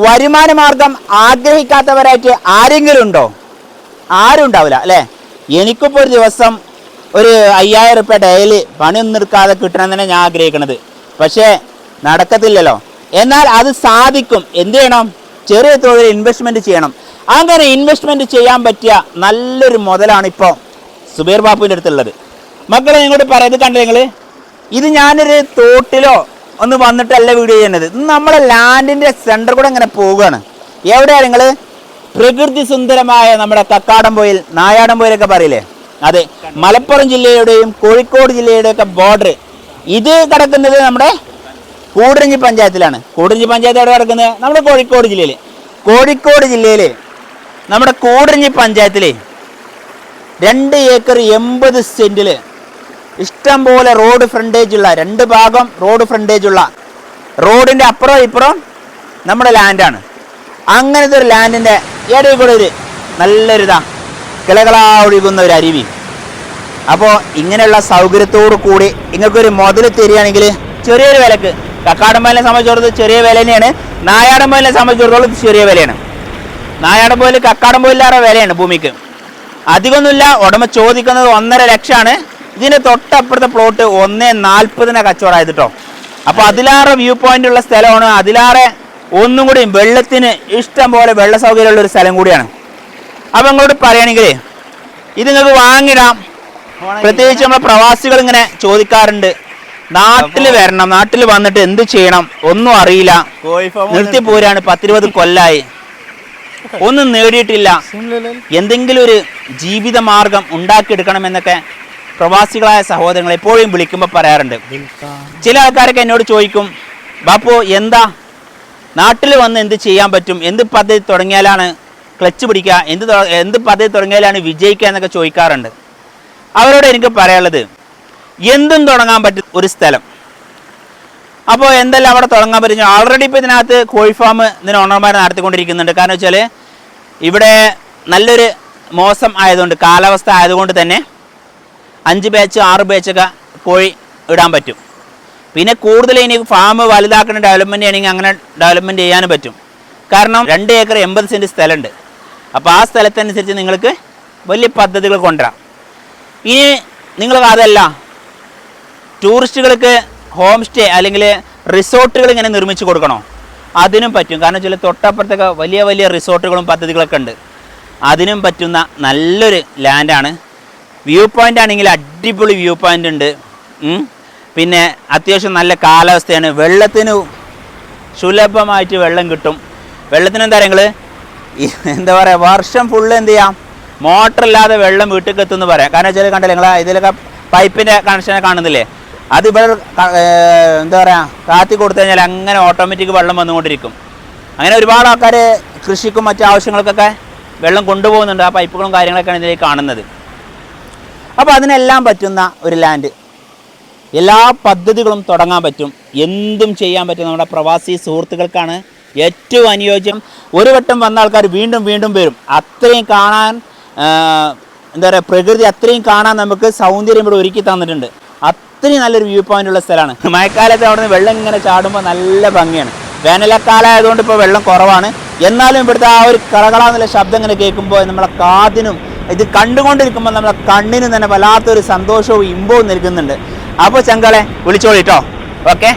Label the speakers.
Speaker 1: വരുമാന മാർഗം ആഗ്രഹിക്കാത്തവരായിട്ട് ആരെങ്കിലും ഉണ്ടോ? ആരും ഉണ്ടാവില്ല അല്ലേ? എനിക്കിപ്പോൾ ഒരു ദിവസം ഒരു 5000 രൂപ ഡെയിലി പണിയൊന്നും എടുക്കാതെ കിട്ടണം തന്നെ ഞാൻ ആഗ്രഹിക്കണത്. പക്ഷേ നടക്കത്തില്ലല്ലോ. എന്നാൽ അത് സാധിക്കും. എന്ത് ചെയ്യണം? ചെറിയ തോതിൽ ഇൻവെസ്റ്റ്മെൻറ്റ് ചെയ്യണം. അങ്ങനെ ഇൻവെസ്റ്റ്മെൻറ്റ് ചെയ്യാൻ പറ്റിയ നല്ലൊരു മുതലാണ് ഇപ്പോൾ സുബൈർ ബാപ്പുവിൻ്റെ അടുത്തുള്ളത്. മക്കളെ ഇങ്ങോട്ട് പറയുന്നത് കണ്ടോ നിങ്ങൾ? ഇത് ഞാനൊരു തോട്ടിലോ ഒന്ന് വന്നിട്ടല്ല വീഡിയോ ചെയ്യുന്നത്. ഇത് നമ്മളെ ലാൻഡിൻ്റെ സെൻറ്റർ കൂടെ ഇങ്ങനെ പോവുകയാണ്. എവിടെയാണ് നിങ്ങൾ? പ്രകൃതി സുന്ദരമായ നമ്മുടെ കക്കാടംപൊയിൽ, നായാടംപൊയിലൊക്കെ പറയില്ലേ, അതെ, മലപ്പുറം ജില്ലയുടെയും കോഴിക്കോട് ജില്ലയുടെയൊക്കെ ബോർഡർ. ഇത് കിടക്കുന്നത് നമ്മുടെ കൂടരഞ്ഞി പഞ്ചായത്തിലാണ്. കൂടരഞ്ഞി പഞ്ചായത്ത് എവിടെ കിടക്കുന്നത്? നമ്മുടെ കോഴിക്കോട് ജില്ലയിൽ. കോഴിക്കോട് ജില്ലയിൽ നമ്മുടെ കൂടരഞ്ഞി പഞ്ചായത്തിൽ 2 ഏക്കർ 80 സെൻറ്റിൽ ഇഷ്ടം പോലെ റോഡ് ഫ്രണ്ടേജുള്ള, 2 ഭാഗം റോഡ് ഫ്രണ്ടേജുള്ള, റോഡിൻ്റെ അപ്പുറം ഇപ്പുറം നമ്മുടെ ലാൻഡാണ്. അങ്ങനത്തെ ഒരു ലാൻഡിൻ്റെ ഇടയിൽ കൂടെ ഒരു നല്ലൊരിതാ കിളകളാ ഒഴുകുന്ന ഒരു അരുവി. അപ്പോൾ ഇങ്ങനെയുള്ള സൗകര്യത്തോടു കൂടി നിങ്ങൾക്കൊരു മുതൽ തരികയാണെങ്കിൽ ചെറിയൊരു വിലക്ക്, കക്കാടംപൊയിലിനെ സംബന്ധിച്ചിടത്തോളം ചെറിയ വില തന്നെയാണ്, നായാടംപൊയിലിനെ സംബന്ധിച്ചിടത്തോളം ചെറിയ വിലയാണ്. നായാടംപൊയിൽ കക്കാടംപൊയിലേറെ വിലയാണ് ഭൂമിക്ക്. അധികമൊന്നുമില്ല. ഉടമ ചോദിക്കുന്നത് 1.5 ലക്ഷമാണ്. ഇതിൻ്റെ തൊട്ടപ്പുറത്തെ പ്ലോട്ട് 1.40 കച്ചവടമായത് കേട്ടോ. അപ്പോൾ അതിലാറെ വ്യൂ പോയിന്റ് ഉള്ള സ്ഥലമാണ്. അതിലാറെ ഒന്നും കൂടി വെള്ളത്തിന് ഇഷ്ടം പോലെ വെള്ള സൗകര്യമുള്ളൊരു സ്ഥലം കൂടിയാണ്. അപ്പോൾ നിങ്ങളോട് പറയുകയാണെങ്കിൽ ഇത് നിങ്ങൾക്ക് വാങ്ങിടാം. പ്രത്യേകിച്ച് നമ്മളെ പ്രവാസികൾ ഇങ്ങനെ ചോദിക്കാറുണ്ട്, നാട്ടിൽ വരണം, നാട്ടിൽ വന്നിട്ട് എന്ത് ചെയ്യണം ഒന്നും അറിയില്ല, നിർത്തിപ്പോരാണ്, 10-20 കൊല്ലായി, ഒന്നും നേടിയിട്ടില്ല, എന്തെങ്കിലും ഒരു ജീവിത മാർഗം ഉണ്ടാക്കിയെടുക്കണമെന്നൊക്കെ പ്രവാസികളായ സഹോദരങ്ങൾ എപ്പോഴും വിളിക്കുമ്പോൾ പറയാറുണ്ട്. ചില ആൾക്കാരൊക്കെ എന്നോട് ചോദിക്കും, ബാപ്പു എന്താ നാട്ടിൽ വന്ന് എന്ത് ചെയ്യാൻ പറ്റും, എന്ത് പദ്ധതി തുടങ്ങിയാലാണ് ക്ലച്ച് പിടിക്കുക, എന്ത് പദ്ധതി തുടങ്ങിയാലാണ് വിജയിക്കുക എന്നൊക്കെ ചോദിക്കാറുണ്ട്. അവരോട് എനിക്ക് പറയാനുള്ളത്, എന്തും തുടങ്ങാൻ പറ്റും ഒരു സ്ഥലം. അപ്പോൾ എന്തെല്ലാം അവിടെ തുടങ്ങാൻ പറ്റും? ഓൾറെഡി ഇപ്പോൾ ഇതിനകത്ത് കോഴി ഫാം ഇതിന് ഓണർമാർ നടത്തിക്കൊണ്ടിരിക്കുന്നുണ്ട്. കാരണം വെച്ചാൽ ഇവിടെ നല്ലൊരു മോശം ആയതുകൊണ്ട്, കാലാവസ്ഥ ആയതുകൊണ്ട് തന്നെ 5 ബാച്ച് 6 ബാച്ചൊക്കെ കോഴി ഇടാൻ പറ്റും. പിന്നെ കൂടുതൽ ഇനി ഫാം വലുതാക്കുന്ന ഡെവലപ്മെൻറ്റ് ചെയ്യണമെങ്കിൽ അങ്ങനെ ഡെവലപ്മെൻറ്റ് ചെയ്യാനും പറ്റും. കാരണം 2 ഏക്കർ 80 സെൻറ്റ് സ്ഥലമുണ്ട്. അപ്പോൾ ആ സ്ഥലത്തനുസരിച്ച് നിങ്ങൾക്ക് വലിയ പദ്ധതികൾ കൊണ്ടുവരാം. ഇനി നിങ്ങൾക്ക് അതല്ല, ടൂറിസ്റ്റുകൾക്ക് ഹോം സ്റ്റേ അല്ലെങ്കിൽ റിസോർട്ടുകൾ ഇങ്ങനെ നിർമ്മിച്ച് കൊടുക്കണോ? അതിനും പറ്റും. കാരണം ചില തൊട്ടപ്പുറത്തൊക്കെ വലിയ വലിയ റിസോർട്ടുകളും പദ്ധതികളൊക്കെ ഉണ്ട്. അതിനും പറ്റുന്ന നല്ലൊരു ലാൻഡാണ്. വ്യൂ പോയിൻ്റ് ആണെങ്കിൽ അടിപൊളി വ്യൂ പോയിൻ്റ് ഉണ്ട്. പിന്നെ അത്യാവശ്യം നല്ല കാലാവസ്ഥയാണ്. വെള്ളത്തിന് സുലഭമായിട്ട് വെള്ളം കിട്ടും. വെള്ളത്തിന് എന്താ നിങ്ങൾ എന്താ പറയുക, വർഷം ഫുള്ള് എന്ത് ചെയ്യാം, മോട്ടറില്ലാതെ വെള്ളം വീട്ടിൽ എത്തുമെന്ന് പറയാം. കാരണം വെച്ചാൽ കണ്ടില്ലേ നിങ്ങൾ ഇതിലൊക്കെ പൈപ്പിൻ്റെ കണക്ഷനെ കാണുന്നില്ലേ, അത് ഇവിടെ എന്താ പറയുക കാത്തി കൊടുത്തു കഴിഞ്ഞാൽ അങ്ങനെ ഓട്ടോമാറ്റിക് വെള്ളം വന്നുകൊണ്ടിരിക്കും. അങ്ങനെ ഒരുപാട് ആൾക്കാർ കൃഷിക്കും മറ്റു ആവശ്യങ്ങൾക്കൊക്കെ വെള്ളം കൊണ്ടുപോകുന്നുണ്ട്. ആ പൈപ്പുകളും കാര്യങ്ങളൊക്കെയാണ് ഇതിലേക്ക് കാണുന്നത്. അപ്പോൾ അതിനെല്ലാം പറ്റുന്ന ഒരു ലാൻഡ്, എല്ലാ പദ്ധതികളും തുടങ്ങാൻ പറ്റും, എന്തും ചെയ്യാൻ പറ്റും. നമ്മുടെ പ്രവാസി സുഹൃത്തുക്കൾക്കാണ് ഏറ്റവും അനുയോജ്യം. ഒരു വട്ടം വന്ന ആൾക്കാർ വീണ്ടും വീണ്ടും വരും. അത്രയും കാണാൻ എന്താ പറയുക, പ്രകൃതി അത്രയും കാണാൻ നമുക്ക് സൗന്ദര്യം ഇവിടെ ഒരുക്കി തന്നിട്ടുണ്ട്. അത്രയും നല്ലൊരു വ്യൂ പോയിൻ്റ് ഉള്ള സ്ഥലമാണ്. മഴക്കാലത്ത് അവിടെ നിന്ന് വെള്ളം ഇങ്ങനെ ചാടുമ്പോൾ നല്ല ഭംഗിയാണ്. വേനൽക്കാലം ആയതുകൊണ്ട് ഇപ്പോൾ വെള്ളം കുറവാണ്. എന്നാലും ഇവിടുത്തെ ആ ഒരു കറകളാന്നുള്ള ശബ്ദം ഇങ്ങനെ കേൾക്കുമ്പോൾ നമ്മളെ കാതിനും ഇത് കണ്ടുകൊണ്ടിരിക്കുമ്പോൾ നമ്മളെ കണ്ണിനും തന്നെ വല്ലാത്തൊരു സന്തോഷവും ഇമ്പവും നൽകുന്നുണ്ട്. അപ്പോൾ ചങ്കളെ വിളിച്ചോളിട്ടോ. ഓക്കെ.